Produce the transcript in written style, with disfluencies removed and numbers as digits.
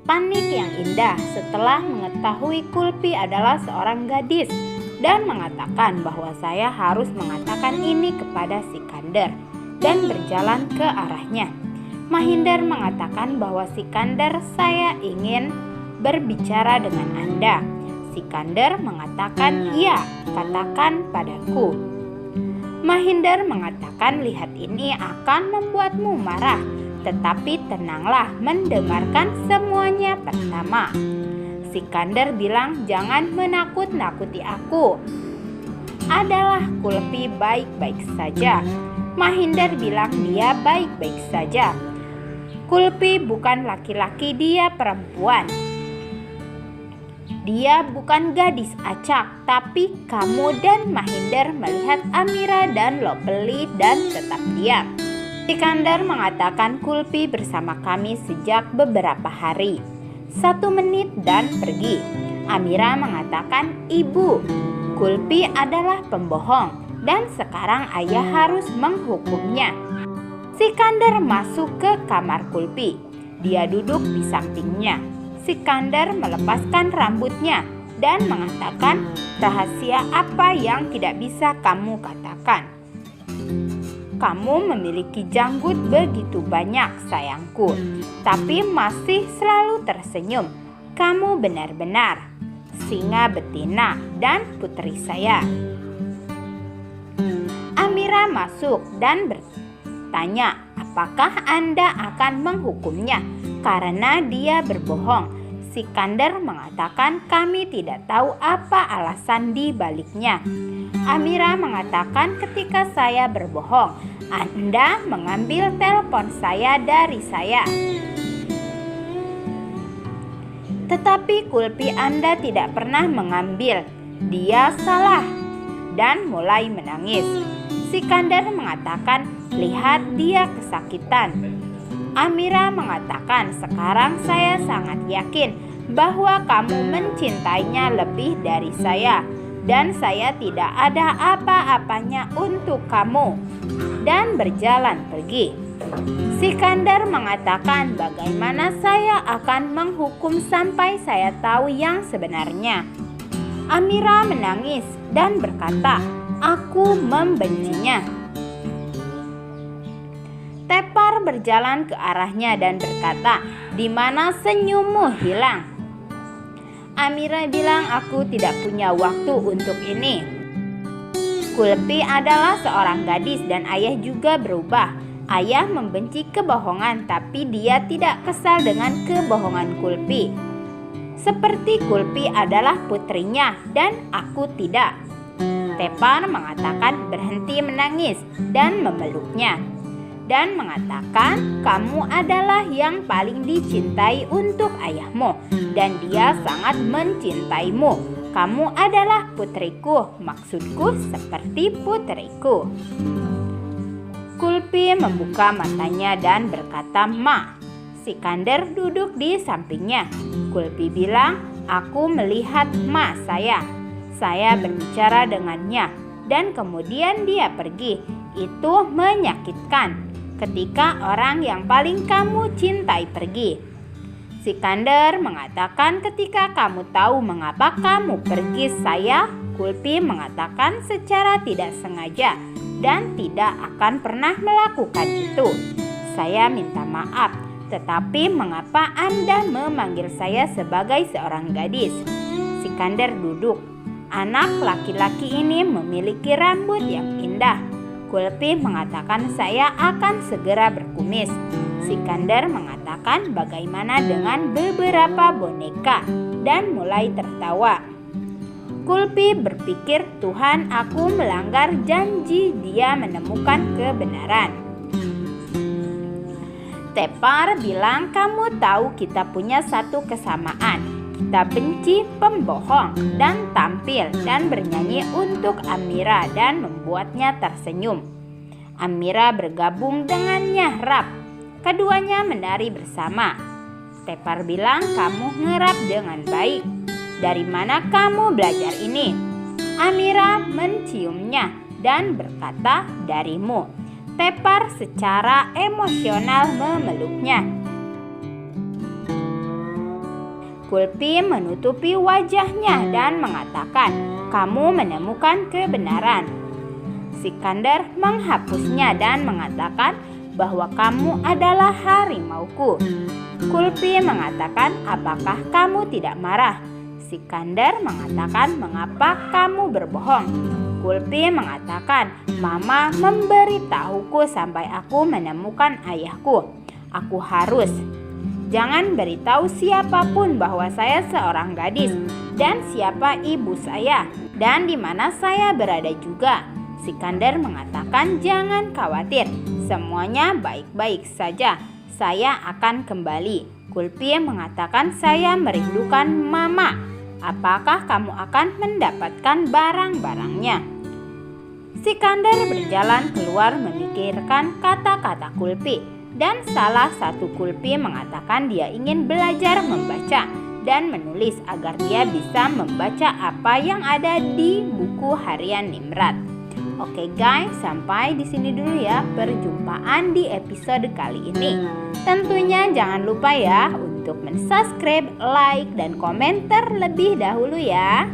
panik yang indah setelah mengetahui Kulpi adalah seorang gadis dan mengatakan bahwa saya harus mengatakan ini kepada Sikandar dan berjalan ke arahnya. Mahindar mengatakan bahwa Sikandar, saya ingin berbicara dengan Anda. Sikandar mengatakan, "Ya, katakan padaku." Mahindar mengatakan, "Lihat, ini akan membuatmu marah, tetapi tenanglah mendengarkan semuanya pertama." Sikandar bilang, "Jangan menakut-nakuti aku. Adalah Kulpi baik-baik saja." Mahindar bilang dia baik-baik saja. Kulpi bukan laki-laki, dia perempuan. Dia bukan gadis acak, tapi kamu dan Mahindar melihat Amira dan Lopeli dan tetap diam. Sikandar mengatakan Kulpi bersama kami sejak beberapa hari. 1 menit dan pergi. Amira mengatakan, "Ibu, Kulpi adalah pembohong dan sekarang ayah harus menghukumnya." Sikandar masuk ke kamar Kulpi. Dia duduk di sampingnya. Sikandar melepaskan rambutnya dan mengatakan, "Rahasia apa yang tidak bisa kamu katakan? Kamu memiliki janggut begitu banyak, sayangku, tapi masih selalu tersenyum. Kamu benar-benar singa betina dan putri saya." Amira masuk dan bertanya, "Apakah Anda akan menghukumnya karena dia berbohong?" Sikandar mengatakan, "Kami tidak tahu apa alasan di baliknya." Amira mengatakan, "Ketika saya berbohong, Anda mengambil telepon saya dari saya. Tetapi Kulpi Anda tidak pernah mengambil. Dia salah." Dan mulai menangis. Sikandar mengatakan, "Lihat, dia kesakitan." Amira mengatakan, "Sekarang saya sangat yakin bahwa kamu mencintainya lebih dari saya, dan saya tidak ada apa-apanya untuk kamu." Dan berjalan pergi. Sikandar mengatakan, "Bagaimana saya akan menghukum sampai saya tahu yang sebenarnya?" Amira menangis dan berkata, "Aku membencinya." Tepar berjalan ke arahnya dan berkata, "Di mana senyummu hilang?" Amira bilang, "Aku tidak punya waktu untuk ini. Kulpi adalah seorang gadis dan ayah juga berubah. Ayah membenci kebohongan, tapi dia tidak kesal dengan kebohongan Kulpi. Seperti Kulpi adalah putrinya dan aku tidak." Tepar mengatakan berhenti menangis dan memeluknya dan mengatakan, "Kamu adalah yang paling dicintai untuk ayahmu dan dia sangat mencintaimu. Kamu adalah putriku, maksudku seperti putriku." Kulpi membuka matanya dan berkata, "Ma." Sikandar duduk di sampingnya. Kulpi bilang, "Aku melihat ma saya. Saya berbicara dengannya dan kemudian dia pergi. Itu menyakitkan ketika orang yang paling kamu cintai pergi." Sikandar mengatakan, "Ketika kamu tahu mengapa kamu pergi, saya." Kulpi mengatakan, "Secara tidak sengaja dan tidak akan pernah melakukan itu. Saya minta maaf, tetapi mengapa Anda memanggil saya sebagai seorang gadis?" Sikandar duduk. Anak laki-laki ini memiliki rambut yang indah. Kulpi mengatakan, "Saya akan segera berkumis." Sikandar mengatakan, "Bagaimana dengan beberapa boneka?" dan mulai tertawa. Kulpi berpikir, "Tuhan, aku melanggar janji dia menemukan kebenaran." Tepar bilang, "Kamu tahu kita punya satu kesamaan. Kita benci pembohong dan tampil dan bernyanyi untuk Amira dan membuatnya tersenyum." Amira bergabung dengannya rap. Keduanya menari bersama. Tepar bilang, "Kamu ngerap dengan baik. Dari mana kamu belajar ini?" Amira menciumnya dan berkata, "Darimu." Tepar secara emosional memeluknya. Kulpi menutupi wajahnya dan mengatakan, "Kamu menemukan kebenaran." Sikandar menghapusnya dan mengatakan bahwa kamu adalah harimauku. Kulpi mengatakan, "Apakah kamu tidak marah?" Sikandar mengatakan, "Mengapa kamu berbohong?" Kulpi mengatakan, "Mama memberitahuku sampai aku menemukan ayahku. Aku harus. Jangan beritahu siapapun bahwa saya seorang gadis dan siapa ibu saya dan di mana saya berada juga." Sikandar mengatakan, "Jangan khawatir, semuanya baik-baik saja. Saya akan kembali." Kulpi mengatakan, "Saya merindukan Mama. Apakah kamu akan mendapatkan barang-barangnya?" Sikandar berjalan keluar memikirkan kata-kata Kulpi. Dan salah satu Kulpi mengatakan dia ingin belajar membaca dan menulis agar dia bisa membaca apa yang ada di buku harian Nimrod. Oke guys, sampai di sini dulu ya perjumpaan di episode kali ini. Tentunya jangan lupa ya untuk mensubscribe, like, dan komentar lebih dahulu ya.